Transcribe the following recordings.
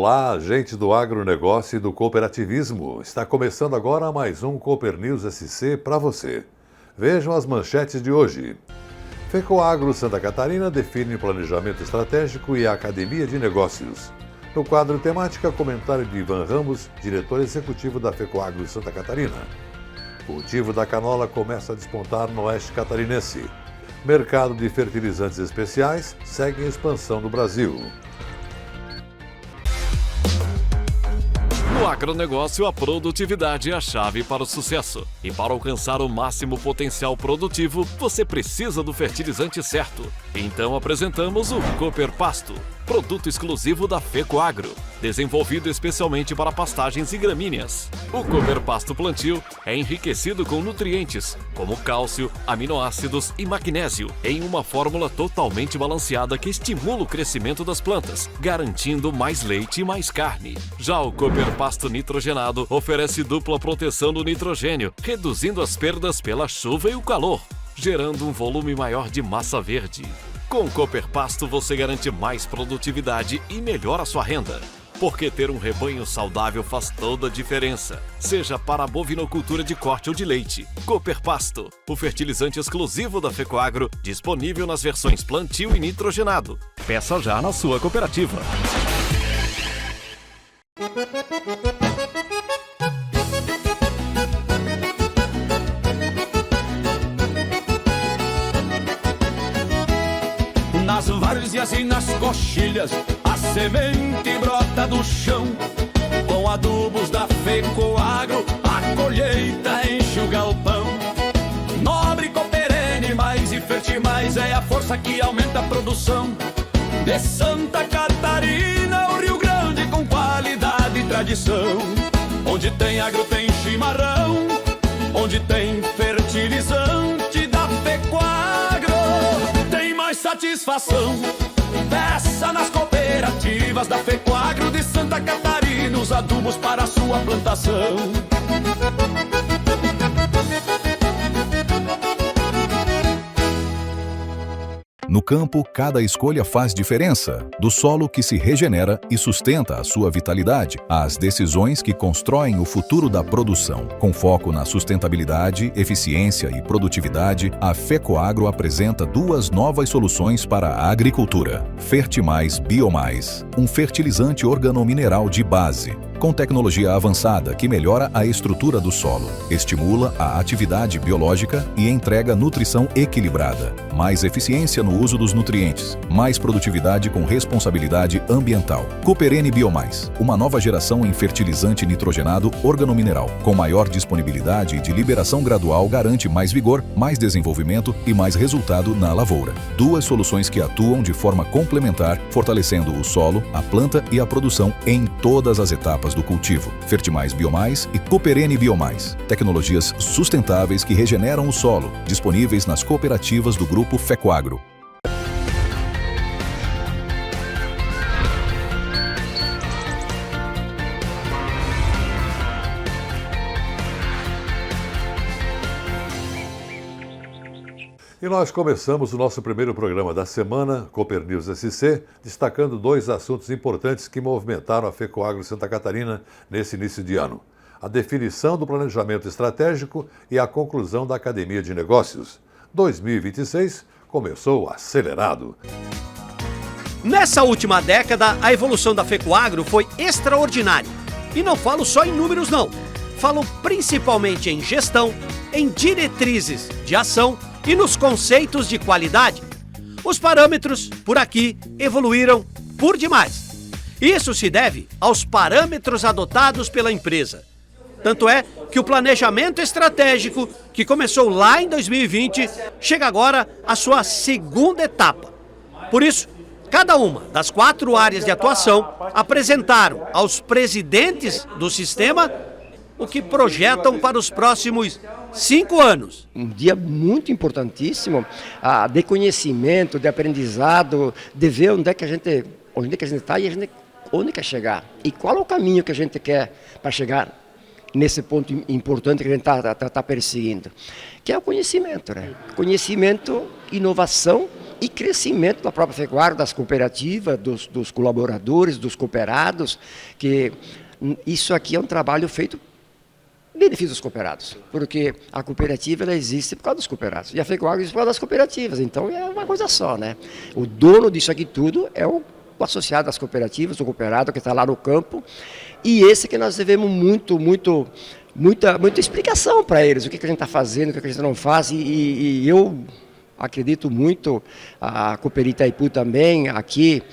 Olá, gente do agronegócio e do cooperativismo. Está começando agora mais um Cooper News SC para você. Vejam as manchetes de hoje. FECOAGRO Santa Catarina define planejamento estratégico e a Academia de Negócios. No quadro temática, comentário de Ivan Ramos, diretor executivo da FECOAGRO Santa Catarina. Cultivo da canola começa a despontar no oeste catarinense. Mercado de fertilizantes especiais segue em expansão no Brasil. No agronegócio, a produtividade é a chave para o sucesso. E para alcançar o máximo potencial produtivo, você precisa do fertilizante certo. Então apresentamos o Cooper Pasto, produto exclusivo da FECOAGRO, desenvolvido especialmente para pastagens e gramíneas. O Cooper Pasto Plantio é enriquecido com nutrientes, como cálcio, aminoácidos e magnésio, em uma fórmula totalmente balanceada que estimula o crescimento das plantas, garantindo mais leite e mais carne. Já o Cooper Pasto Nitrogenado oferece dupla proteção do nitrogênio, reduzindo as perdas pela chuva e o calor, gerando um volume maior de massa verde. Com o Cooper Pasto você garante mais produtividade e melhora sua renda. Porque ter um rebanho saudável faz toda a diferença, seja para a bovinocultura de corte ou de leite. Cooper Pasto, o fertilizante exclusivo da FECOAGRO, disponível nas versões plantio e nitrogenado. Peça já na sua cooperativa. Nas várzeas e nas coxilhas, a semente brota do chão. Com adubos da FECOAGRO, a colheita enche o galpão. Nobre, Cooperene, mais e Fertimais é a força que aumenta a produção. De Santa Catarina, o Rio Grande com qualidade e tradição. Onde tem agro tem chimarrão, onde tem fertilizante da FECOAGRO, tem mais satisfação. Peça nas cooperativas da FECOAGRO de Santa Catarina os adubos para a sua plantação. No campo, cada escolha faz diferença. Do solo que se regenera e sustenta a sua vitalidade, às decisões que constroem o futuro da produção. Com foco na sustentabilidade, eficiência e produtividade, a FECOAGRO apresenta duas novas soluções para a agricultura. Fertimais Biomais, um fertilizante organomineral de base, com tecnologia avançada que melhora a estrutura do solo, estimula a atividade biológica e entrega nutrição equilibrada. Mais eficiência no uso dos nutrientes, mais produtividade com responsabilidade ambiental. Cooperene Biomais, uma nova geração em fertilizante nitrogenado organomineral, com maior disponibilidade e de liberação gradual garante mais vigor, mais desenvolvimento e mais resultado na lavoura. Duas soluções que atuam de forma complementar, fortalecendo o solo, a planta e a produção em todas as etapas do cultivo. Fertimais Biomais e Cooperene Biomais, tecnologias sustentáveis que regeneram o solo, disponíveis nas cooperativas do Grupo FECOAGRO. E nós começamos o nosso primeiro programa da semana, Cooper News SC, destacando dois assuntos importantes que movimentaram a FECOAGRO Santa Catarina nesse início de ano: a definição do planejamento estratégico e a conclusão da Academia de Negócios. 2026 começou acelerado. Nessa última década, a evolução da FECOAGRO foi extraordinária. E não falo só em números, não. Falo principalmente em gestão, em diretrizes de ação e nos conceitos de qualidade. Os parâmetros, por aqui, evoluíram por demais. Isso se deve aos parâmetros adotados pela empresa. Tanto é que o planejamento estratégico, que começou lá em 2020, chega agora à sua segunda etapa. Por isso, cada uma das 4 áreas de atuação apresentaram aos presidentes do sistema o que projetam para os próximos 5 anos. Um dia muito importantíssimo, de conhecimento, de aprendizado, de ver onde é que a gente está e onde quer chegar. E qual é o caminho que a gente quer para chegar nesse ponto importante que a gente está perseguindo. Que é o conhecimento, né? Conhecimento, inovação e crescimento da própria Fecoagro, das cooperativas, dos colaboradores, dos cooperados, que isso aqui é um trabalho feito em benefício dos cooperados, porque a cooperativa ela existe por causa dos cooperados, e a Fecoagro existe por causa das cooperativas, então é uma coisa só, né? O dono disso aqui tudo é o associado às cooperativas, o cooperado que está lá no campo, e esse que nós devemos muita explicação para eles, o que a gente está fazendo, o que a gente não faz, e eu acredito muito, a Cooperi Itaipu também, aqui,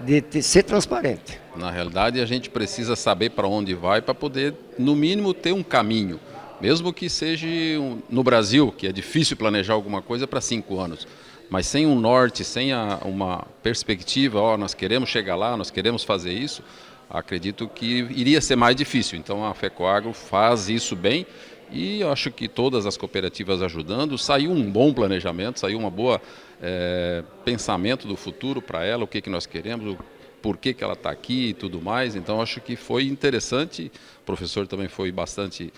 de ser transparente. Na realidade, a gente precisa saber para onde vai para poder, no mínimo, ter um caminho. Mesmo que seja no Brasil, que é difícil planejar alguma coisa para 5 anos. Mas sem um norte, sem uma perspectiva, nós queremos chegar lá, nós queremos fazer isso, acredito que iria ser mais difícil. Então a Fecoagro faz isso bem e eu acho que todas as cooperativas ajudando, saiu um bom planejamento, saiu uma boa pensamento do futuro para ela, o que nós queremos, por que ela está aqui e tudo mais. Então acho que foi interessante, o professor também foi bastante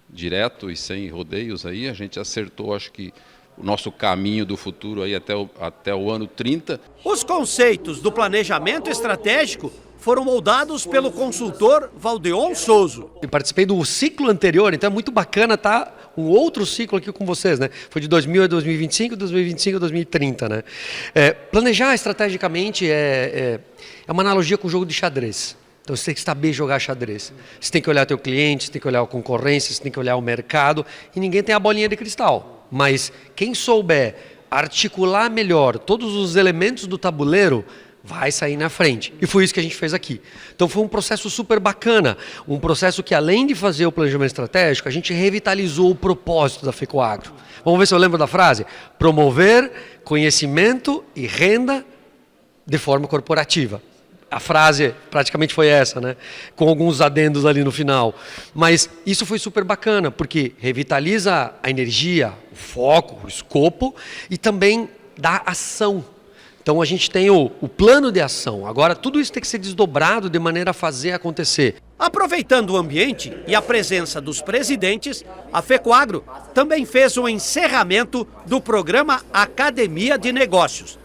direto e sem rodeios aí, a gente acertou, acho que o nosso caminho do futuro aí até o ano 30. Os conceitos do planejamento estratégico foram moldados pelo consultor Valdeon Souza. Eu participei do ciclo anterior, então é muito bacana estar um outro ciclo aqui com vocês, né? Foi de 2000 a 2025, 2025 a 2030, né? Planejar estrategicamente é uma analogia com o jogo de xadrez. Então você tem que saber jogar xadrez. Você tem que olhar o teu cliente, você tem que olhar a concorrência, você tem que olhar o mercado, e ninguém tem a bolinha de cristal. Mas quem souber articular melhor todos os elementos do tabuleiro, vai sair na frente. E foi isso que a gente fez aqui. Então foi um processo super bacana, um processo que além de fazer o planejamento estratégico, a gente revitalizou o propósito da Fecoagro. Vamos ver se eu lembro da frase? Promover conhecimento e renda de forma corporativa. A frase praticamente foi essa, né? Com alguns adendos ali no final. Mas isso foi super bacana, porque revitaliza a energia, o foco, o escopo e também dá ação. Então a gente tem o plano de ação. Agora tudo isso tem que ser desdobrado de maneira a fazer acontecer. Aproveitando o ambiente e a presença dos presidentes, a Fecoagro também fez o encerramento do programa Academia de Negócios.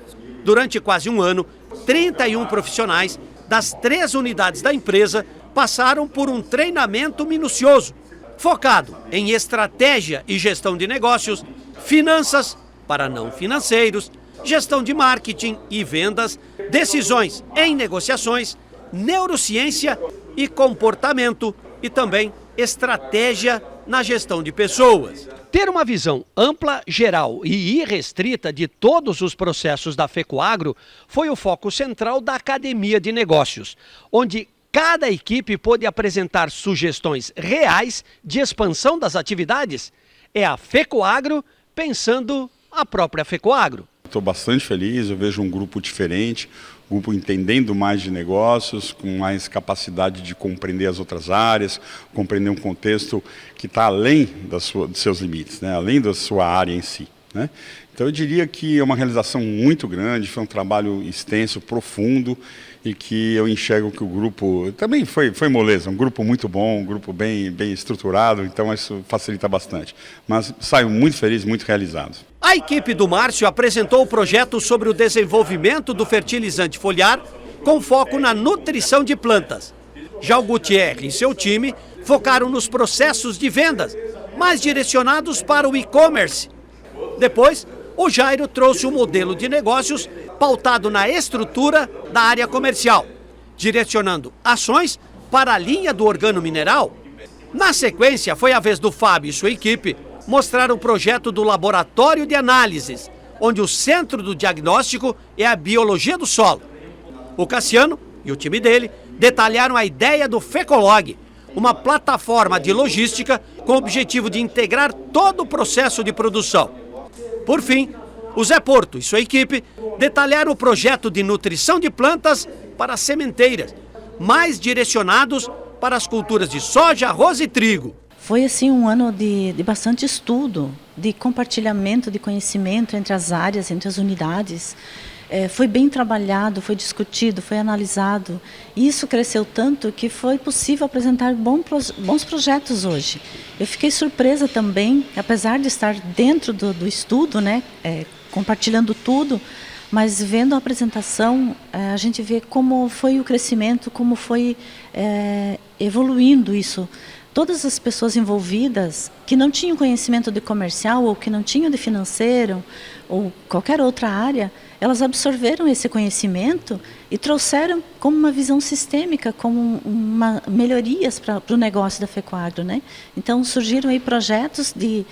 Durante quase um ano, 31 profissionais das 3 unidades da empresa passaram por um treinamento minucioso, focado em estratégia e gestão de negócios, finanças para não financeiros, gestão de marketing e vendas, decisões em negociações, neurociência e comportamento e também estratégia na gestão de pessoas. Ter uma visão ampla, geral e irrestrita de todos os processos da Fecoagro foi o foco central da Academia de Negócios, onde cada equipe pôde apresentar sugestões reais de expansão das atividades. É a Fecoagro pensando a própria Fecoagro. Estou bastante feliz, eu vejo um grupo diferente, um grupo entendendo mais de negócios, com mais capacidade de compreender as outras áreas, compreender um contexto que está além dos seus limites, né? Além da sua área em si, né? Então eu diria que é uma realização muito grande, foi um trabalho extenso, profundo, e que eu enxergo que o grupo também foi moleza, um grupo muito bom, um grupo bem estruturado, então isso facilita bastante. Mas saio muito feliz, muito realizado. A equipe do Márcio apresentou o projeto sobre o desenvolvimento do fertilizante foliar com foco na nutrição de plantas. Já o Gutierre e seu time focaram nos processos de vendas, mais direcionados para o e-commerce. Depois, o Jairo trouxe um modelo de negócios pautado na estrutura da área comercial, direcionando ações para a linha do organomineral. Na sequência, foi a vez do Fábio e sua equipe mostrar o projeto do laboratório de análises, onde o centro do diagnóstico é a biologia do solo. O Cassiano e o time dele detalharam a ideia do Fecolog, uma plataforma de logística com o objetivo de integrar todo o processo de produção. Por fim, o Zé Porto e sua equipe detalharam o projeto de nutrição de plantas para sementeiras, mais direcionados para as culturas de soja, arroz e trigo. Foi assim um ano de bastante estudo, de compartilhamento de conhecimento entre as áreas, entre as unidades. Foi bem trabalhado, foi discutido, foi analisado. Isso cresceu tanto que foi possível apresentar bons projetos hoje. Eu fiquei surpresa também, apesar de estar dentro do estudo, né, compartilhando tudo, mas vendo a apresentação, a gente vê como foi o crescimento, como foi evoluindo isso. Todas as pessoas envolvidas que não tinham conhecimento de comercial ou que não tinham de financeiro ou qualquer outra área, elas absorveram esse conhecimento e trouxeram como uma visão sistêmica, como melhorias para o negócio da FECOAGRO, né? Então surgiram aí projetos de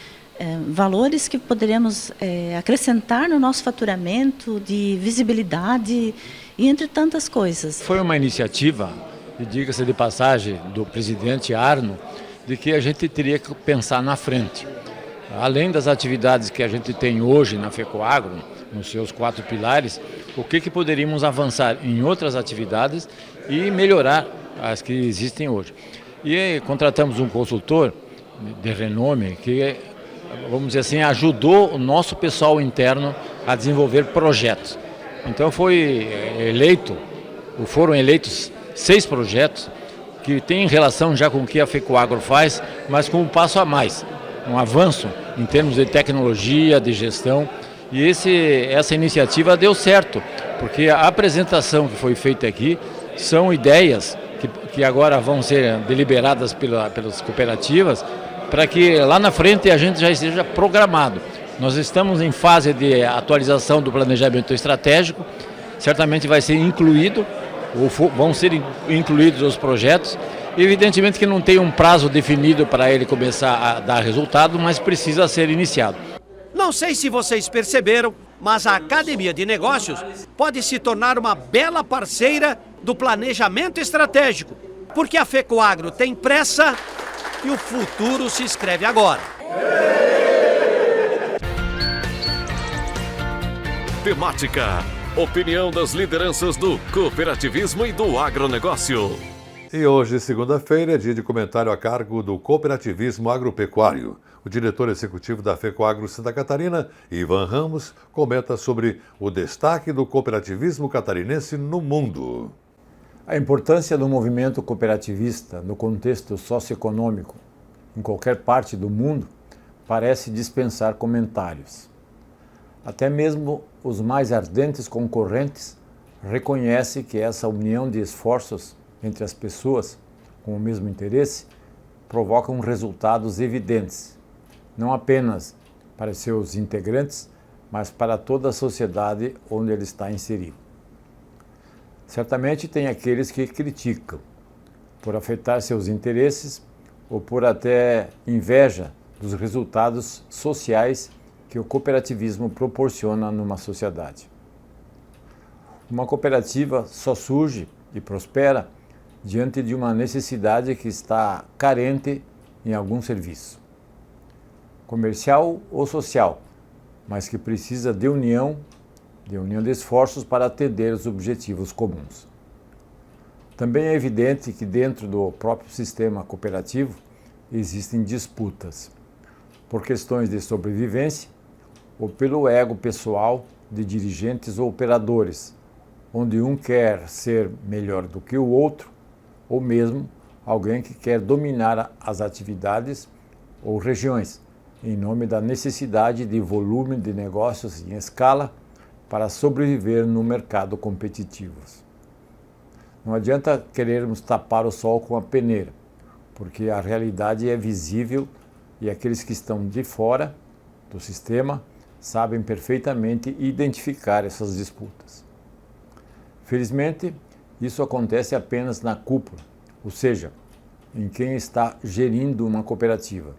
valores que poderíamos acrescentar no nosso faturamento, de visibilidade e entre tantas coisas. Foi uma iniciativa, e diga-se de passagem, do presidente Arno, de que a gente teria que pensar na frente. Além das atividades que a gente tem hoje na FECOAGRO, nos seus 4 pilares, o que poderíamos avançar em outras atividades e melhorar as que existem hoje. E contratamos um consultor de renome que, vamos dizer assim, ajudou o nosso pessoal interno a desenvolver projetos. Então foram eleitos 6 projetos que têm relação já com o que a FECOAGRO faz, mas com um passo a mais, um avanço em termos de tecnologia, de gestão. E essa iniciativa deu certo, porque a apresentação que foi feita aqui são ideias que agora vão ser deliberadas pelas cooperativas, para que lá na frente a gente já esteja programado. Nós estamos em fase de atualização do planejamento estratégico, certamente vai ser incluído, ou vão ser incluídos os projetos. Evidentemente que não tem um prazo definido para ele começar a dar resultado, mas precisa ser iniciado. Não sei se vocês perceberam, mas a Academia de Negócios pode se tornar uma bela parceira do planejamento estratégico, porque a FECOAGRO tem pressa e o futuro se escreve agora. Temática: opinião das lideranças do cooperativismo e do agronegócio. E hoje, segunda-feira, é dia de comentário a cargo do cooperativismo agropecuário. O diretor executivo da FECOAGRO Santa Catarina, Ivan Ramos, comenta sobre o destaque do cooperativismo catarinense no mundo. A importância do movimento cooperativista no contexto socioeconômico em qualquer parte do mundo parece dispensar comentários. Até mesmo os mais ardentes concorrentes reconhecem que essa união de esforços entre as pessoas com o mesmo interesse provocam resultados evidentes, não apenas para seus integrantes, mas para toda a sociedade onde ele está inserido. Certamente tem aqueles que criticam por afetar seus interesses ou por até inveja dos resultados sociais que o cooperativismo proporciona numa sociedade. Uma cooperativa só surge e prospera diante de uma necessidade que está carente em algum serviço, comercial ou social, mas que precisa de união de esforços para atender os objetivos comuns. Também é evidente que dentro do próprio sistema cooperativo existem disputas, por questões de sobrevivência ou pelo ego pessoal de dirigentes ou operadores, onde um quer ser melhor do que o outro, ou mesmo alguém que quer dominar as atividades ou regiões, em nome da necessidade de volume de negócios em escala para sobreviver no mercado competitivo. Não adianta querermos tapar o sol com a peneira, porque a realidade é visível e aqueles que estão de fora do sistema sabem perfeitamente identificar essas disputas. Felizmente, isso acontece apenas na cúpula, ou seja, em quem está gerindo uma cooperativa,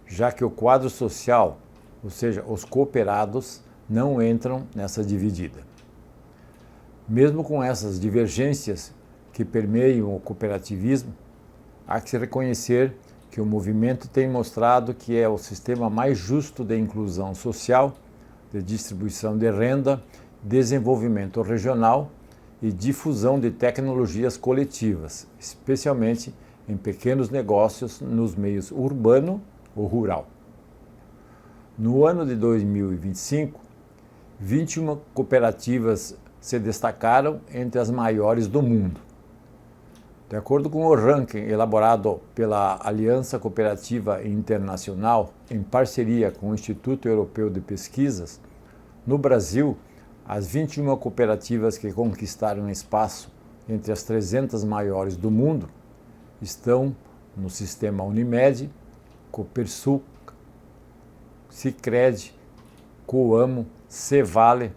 já que o quadro social, ou seja, os cooperados, não entram nessa dividida. Mesmo com essas divergências que permeiam o cooperativismo, há que se reconhecer que o movimento tem mostrado que é o sistema mais justo de inclusão social, de distribuição de renda, desenvolvimento regional e difusão de tecnologias coletivas, especialmente em pequenos negócios nos meios urbano ou rural. No ano de 2025, 21 cooperativas se destacaram entre as maiores do mundo. De acordo com o ranking elaborado pela Aliança Cooperativa Internacional, em parceria com o Instituto Europeu de Pesquisas, No Brasil, as 21 cooperativas que conquistaram espaço entre as 300 maiores do mundo estão no sistema Unimed, Copersuc, Sicredi, Coamo, Cevale,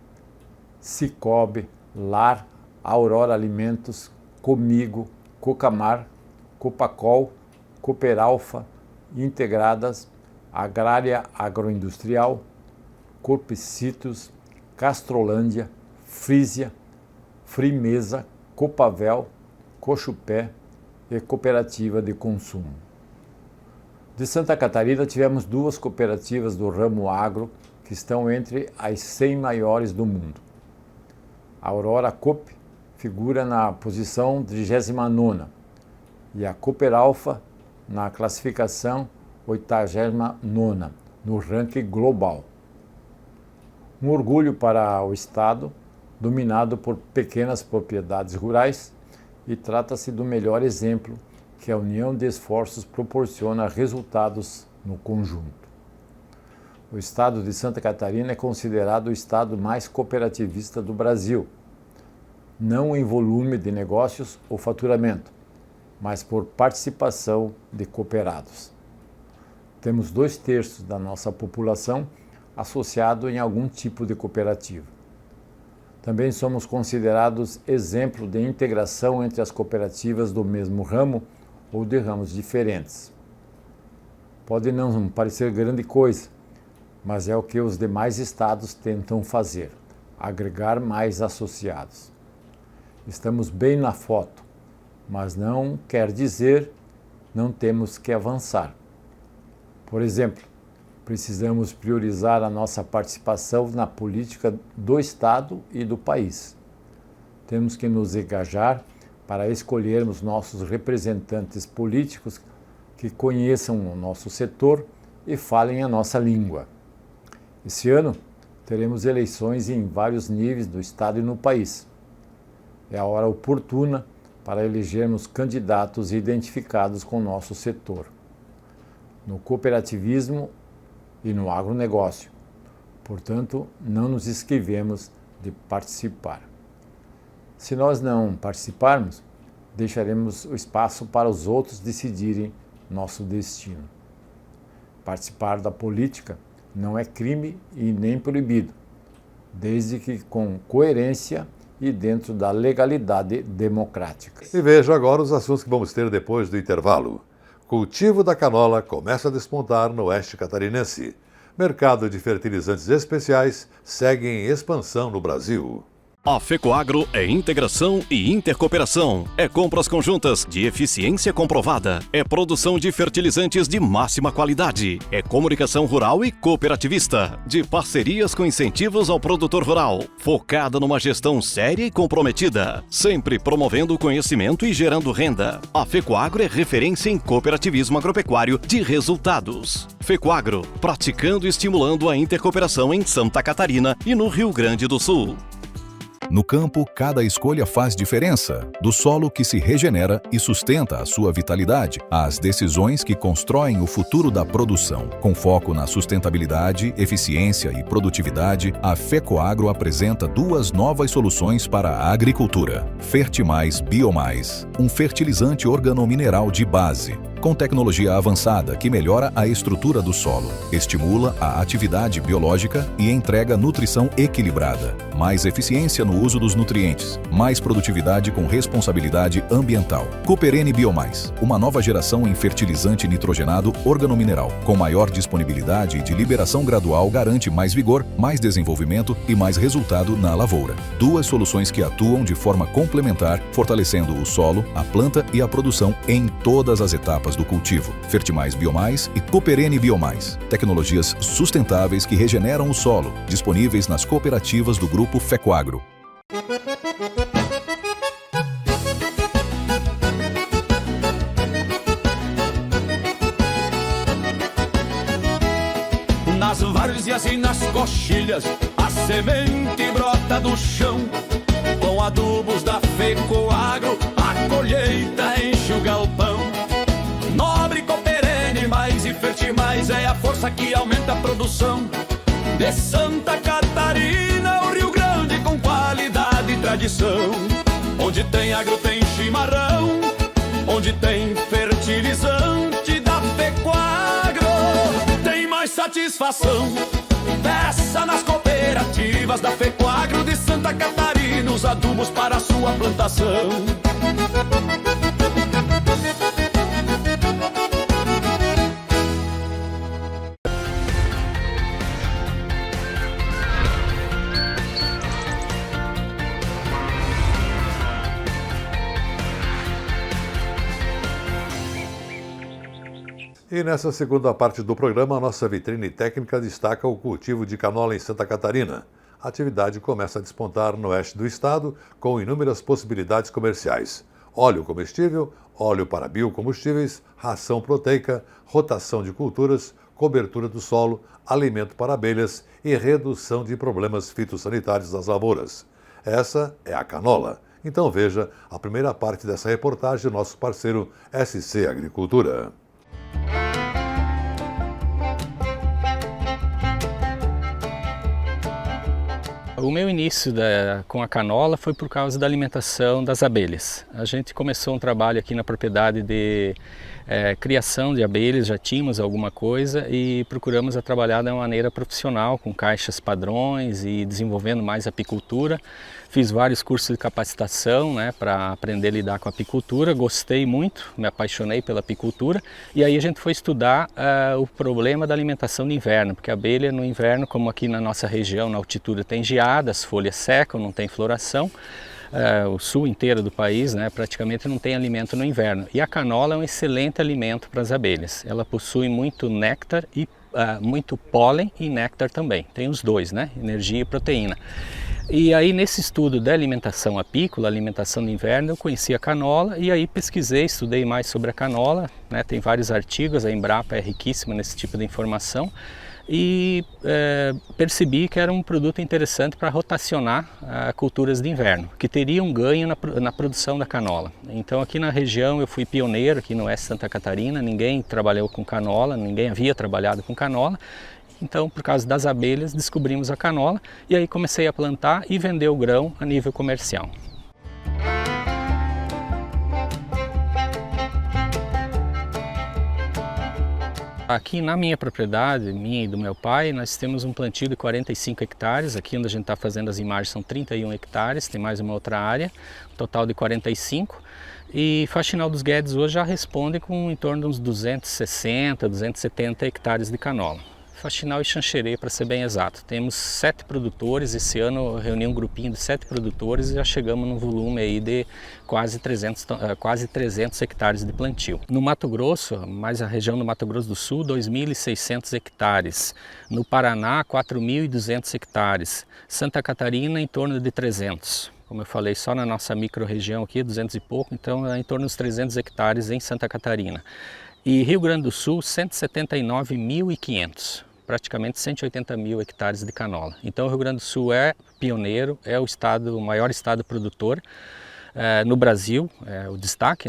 Cicobi, Lar, Aurora Alimentos, Comigo, Cocamar, Copacol, Cooperalfa, Integradas, Agrária Agroindustrial, Corpicitos, Castrolândia, Frisia, Frimeza, Copavel, Cochupé e Cooperativa de Consumo. De Santa Catarina tivemos 2 cooperativas do ramo agro que estão entre as 100 maiores do mundo. A Aurora Coop figura na posição 39ª e a Cooperalfa na classificação 89ª no ranking global. Um orgulho para o Estado, dominado por pequenas propriedades rurais, e trata-se do melhor exemplo que a união de esforços proporciona resultados no conjunto. O Estado de Santa Catarina é considerado o estado mais cooperativista do Brasil, não em volume de negócios ou faturamento, mas por participação de cooperados. Temos 2/3 da nossa população associado em algum tipo de cooperativa. Também somos considerados exemplo de integração entre as cooperativas do mesmo ramo ou de ramos diferentes. Pode não parecer grande coisa, mas é o que os demais estados tentam fazer, agregar mais associados. Estamos bem na foto, mas não quer dizer não temos que avançar. Por exemplo, precisamos priorizar a nossa participação na política do Estado e do país. Temos que nos engajar para escolhermos nossos representantes políticos que conheçam o nosso setor e falem a nossa língua. Esse ano, teremos eleições em vários níveis do Estado e no país. É a hora oportuna para elegermos candidatos identificados com o nosso setor, no cooperativismo e no agronegócio. Portanto, não nos esquivemos de participar. Se nós não participarmos, deixaremos o espaço para os outros decidirem nosso destino. Participar da política não é crime e nem proibido, desde que com coerência e dentro da legalidade democrática. E veja agora os assuntos que vamos ter depois do intervalo. Cultivo da canola começa a despontar no oeste catarinense. Mercado de fertilizantes especiais segue em expansão no Brasil. A FECOAGRO é integração e intercooperação. É compras conjuntas de eficiência comprovada. É produção de fertilizantes de máxima qualidade. É comunicação rural e cooperativista. De parcerias com incentivos ao produtor rural. Focada numa gestão séria e comprometida. Sempre promovendo o conhecimento e gerando renda. A FECOAGRO é referência em cooperativismo agropecuário de resultados. FECOAGRO, praticando e estimulando a intercooperação em Santa Catarina e no Rio Grande do Sul. No campo, cada escolha faz diferença. Do solo que se regenera e sustenta a sua vitalidade, às decisões que constroem o futuro da produção. Com foco na sustentabilidade, eficiência e produtividade, a FECOAGRO apresenta 2 novas soluções para a agricultura. Fertimais Biomais, um fertilizante organomineral de base, com tecnologia avançada que melhora a estrutura do solo, estimula a atividade biológica e entrega nutrição equilibrada, mais eficiência no uso dos nutrientes, mais produtividade com responsabilidade ambiental. Cooperene Biomais, uma nova geração em fertilizante nitrogenado organomineral, com maior disponibilidade e de liberação gradual, garante mais vigor, mais desenvolvimento e mais resultado na lavoura. 2 soluções que atuam de forma complementar, fortalecendo o solo, a planta e a produção em todas as etapas do cultivo. Fertimais Biomais e Cooperene Biomais, tecnologias sustentáveis que regeneram o solo, disponíveis nas cooperativas do Grupo FECOAGRO. Nas várzeas e nas coxilhas, a semente brota do chão. Com adubos da FECOAGRO, a colheita enche o galpão. Nobre, Cooperene, mais e Fertimais é a força que aumenta a produção de Santa Catarina. tradição. Onde tem agro tem chimarrão, onde tem fertilizante da Fecoagro tem mais satisfação. Peça nas cooperativas da Fecoagro de Santa Catarina os adubos para a sua plantação. E nessa segunda parte do programa, a nossa vitrine técnica destaca o cultivo de canola em Santa Catarina. A atividade começa a despontar no oeste do estado, com inúmeras possibilidades comerciais. Óleo comestível, óleo para biocombustíveis, ração proteica, rotação de culturas, cobertura do solo, alimento para abelhas e redução de problemas fitossanitários das lavouras. Essa é a canola. Então veja a primeira parte dessa reportagem do nosso parceiro SC Agricultura. O meu início com a canola foi por causa da alimentação das abelhas. A gente começou um trabalho aqui na propriedade de criação de abelhas, já tínhamos alguma coisa e procuramos a trabalhar de uma maneira profissional, com caixas padrões e desenvolvendo mais apicultura. Fiz vários cursos de capacitação, para aprender a lidar com a apicultura, gostei muito, me apaixonei pela apicultura e aí a gente foi estudar o problema da alimentação no inverno, porque a abelha no inverno, como aqui na nossa região, na altitude tem geada, as folhas secam, não tem floração, o sul inteiro do país praticamente não tem alimento no inverno e a canola é um excelente alimento para as abelhas, ela possui muito néctar e muito pólen e néctar também, tem os dois, energia e proteína. E aí nesse estudo da alimentação apícola, alimentação no inverno, eu conheci a canola e aí pesquisei, estudei mais sobre a canola, tem vários artigos, a Embrapa é riquíssima nesse tipo de informação e percebi que era um produto interessante para rotacionar culturas de inverno, que teria um ganho na produção da canola. Então aqui na região eu fui pioneiro, aqui no oeste de Santa Catarina, ninguém trabalhou com canola, ninguém havia trabalhado com canola. Então, por causa das abelhas, descobrimos a canola e aí comecei a plantar e vender o grão a nível comercial. Aqui na minha propriedade, minha e do meu pai, nós temos um plantio de 45 hectares. Aqui onde a gente está fazendo as imagens são 31 hectares, tem mais uma outra área, um total de 45. E Faxinal dos Guedes hoje já responde com em torno de uns 260, 270 hectares de canola. Faxinal e Xanxerê, para ser bem exato. Temos 7 produtores, esse ano eu reuni um grupinho de 7 produtores e já chegamos num volume aí de quase 300 hectares de plantio. No Mato Grosso, mais a região do Mato Grosso do Sul, 2.600 hectares. No Paraná, 4.200 hectares. Santa Catarina, em torno de 300. Como eu falei, só na nossa micro-região aqui, 200 e pouco, então é em torno dos 300 hectares em Santa Catarina. E Rio Grande do Sul, 179.500. Praticamente 180 mil hectares de canola. Então o Rio Grande do Sul é pioneiro, é o maior estado produtor no Brasil, é o destaque,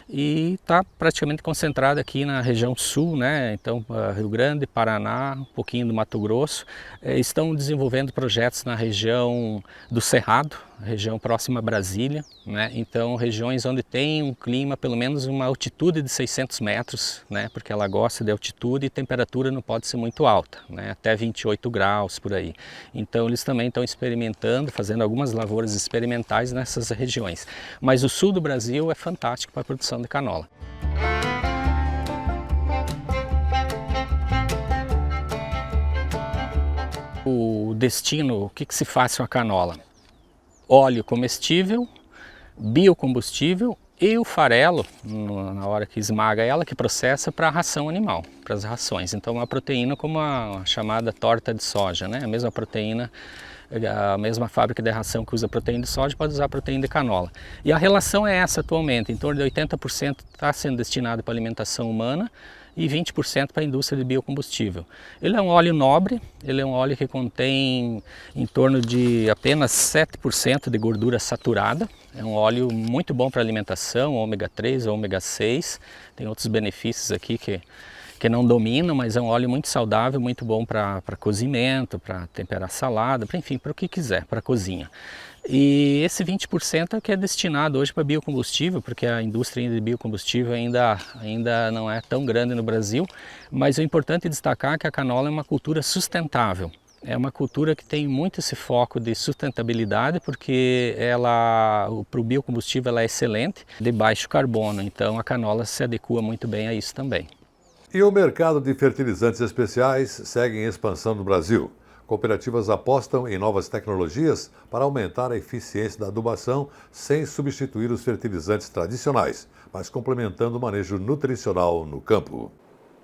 e está praticamente concentrado aqui na região sul, então Rio Grande, Paraná, um pouquinho do Mato Grosso, estão desenvolvendo projetos na região do Cerrado, região próxima a Brasília, então regiões onde tem um clima, pelo menos uma altitude de 600 metros, porque ela gosta de altitude e temperatura não pode ser muito alta, até 28 graus por aí. Então eles também estão experimentando, fazendo algumas lavouras experimentais nessas regiões. Mas o sul do Brasil é fantástico para a produção de canola. O destino, o que se faz com a canola? Óleo comestível, biocombustível e o farelo, na hora que esmaga ela, que processa para a ração animal, para as rações. Então a proteína como a chamada torta de soja, a mesma proteína, a mesma fábrica de ração que usa proteína de soja pode usar proteína de canola. E a relação é essa atualmente, em torno de 80% está sendo destinado para alimentação humana e 20% para a indústria de biocombustível. Ele é um óleo nobre, ele é um óleo que contém em torno de apenas 7% de gordura saturada. É um óleo muito bom para alimentação, ômega 3, ômega 6, tem outros benefícios aqui que não dominam, mas é um óleo muito saudável, muito bom para cozimento, para temperar salada, enfim, para o que quiser, para a cozinha. E esse 20% é que é destinado hoje para biocombustível, porque a indústria de biocombustível ainda não é tão grande no Brasil, mas o importante é destacar que a canola é uma cultura sustentável. É uma cultura que tem muito esse foco de sustentabilidade, porque para o biocombustível ela é excelente, de baixo carbono, então a canola se adequa muito bem a isso também. E o mercado de fertilizantes especiais segue em expansão no Brasil. Cooperativas apostam em novas tecnologias para aumentar a eficiência da adubação sem substituir os fertilizantes tradicionais, mas complementando o manejo nutricional no campo.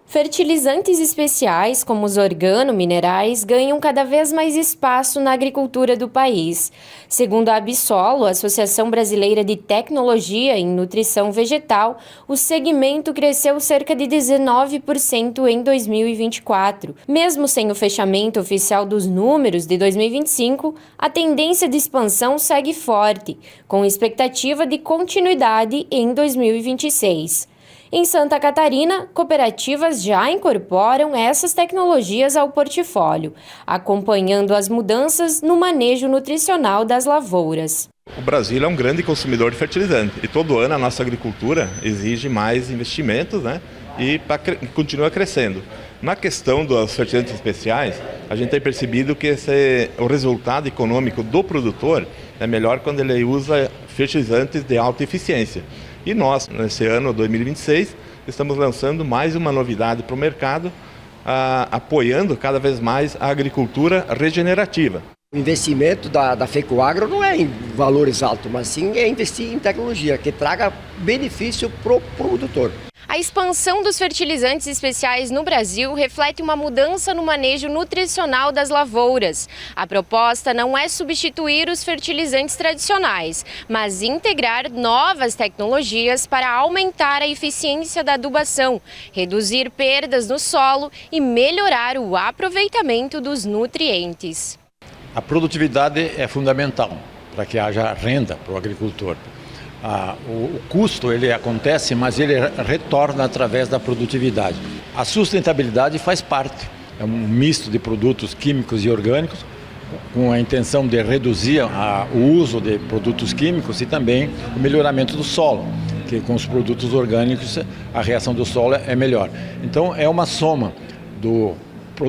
Fertilizantes especiais, como os organominerais, ganham cada vez mais espaço na agricultura do país. Segundo a Absolo, Associação Brasileira de Tecnologia em Nutrição Vegetal, o segmento cresceu cerca de 19% em 2024. Mesmo sem o fechamento oficial dos números de 2025, a tendência de expansão segue forte, com expectativa de continuidade em 2026. Em Santa Catarina, cooperativas já incorporam essas tecnologias ao portfólio, acompanhando as mudanças no manejo nutricional das lavouras. O Brasil é um grande consumidor de fertilizante e todo ano a nossa agricultura exige mais investimentos, e continua crescendo. Na questão dos fertilizantes especiais, a gente tem percebido que o resultado econômico do produtor é melhor quando ele usa fertilizantes de alta eficiência. E nós, nesse ano 2026, estamos lançando mais uma novidade para o mercado, apoiando cada vez mais a agricultura regenerativa. O investimento da FECOAGRO não é em valores altos, mas sim é investir em tecnologia que traga benefício para o produtor. A expansão dos fertilizantes especiais no Brasil reflete uma mudança no manejo nutricional das lavouras. A proposta não é substituir os fertilizantes tradicionais, mas integrar novas tecnologias para aumentar a eficiência da adubação, reduzir perdas no solo e melhorar o aproveitamento dos nutrientes. A produtividade é fundamental para que haja renda para o agricultor. O custo ele acontece, mas ele retorna através da produtividade. A sustentabilidade faz parte, é um misto de produtos químicos e orgânicos, com a intenção de reduzir o uso de produtos químicos e também o melhoramento do solo, que com os produtos orgânicos a reação do solo é melhor. Então é uma soma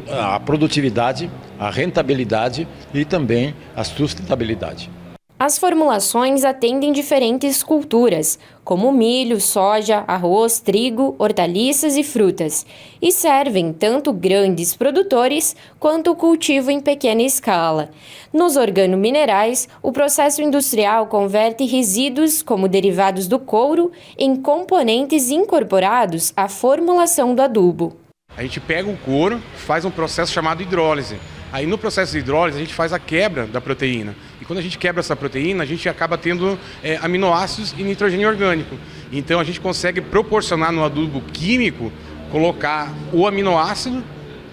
a produtividade, a rentabilidade e também a sustentabilidade. As formulações atendem diferentes culturas, como milho, soja, arroz, trigo, hortaliças e frutas, e servem tanto grandes produtores quanto o cultivo em pequena escala. Nos organominerais, o processo industrial converte resíduos, como derivados do couro, em componentes incorporados à formulação do adubo. A gente pega o couro, faz um processo chamado hidrólise. Aí no processo de hidrólise a gente faz a quebra da proteína. E quando a gente quebra essa proteína, a gente acaba tendo aminoácidos e nitrogênio orgânico. Então a gente consegue proporcionar no adubo químico, colocar o aminoácido,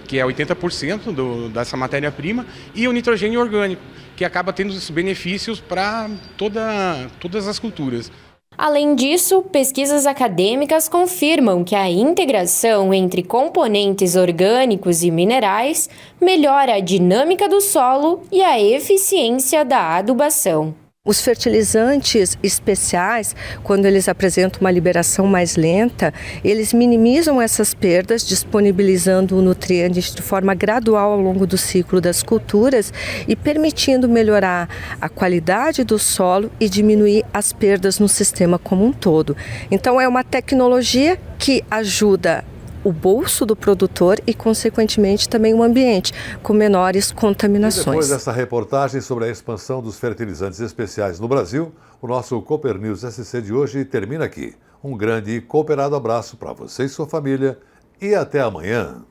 que é 80% dessa matéria-prima, e o nitrogênio orgânico, que acaba tendo esses benefícios para todas as culturas. Além disso, pesquisas acadêmicas confirmam que a integração entre componentes orgânicos e minerais melhora a dinâmica do solo e a eficiência da adubação. Os fertilizantes especiais, quando eles apresentam uma liberação mais lenta, eles minimizam essas perdas, disponibilizando o nutriente de forma gradual ao longo do ciclo das culturas e permitindo melhorar a qualidade do solo e diminuir as perdas no sistema como um todo. Então é uma tecnologia que ajuda o bolso do produtor e, consequentemente, também o ambiente, com menores contaminações. E depois dessa reportagem sobre a expansão dos fertilizantes especiais no Brasil, o nosso Cooper News SC de hoje termina aqui. Um grande e cooperado abraço para você e sua família e até amanhã.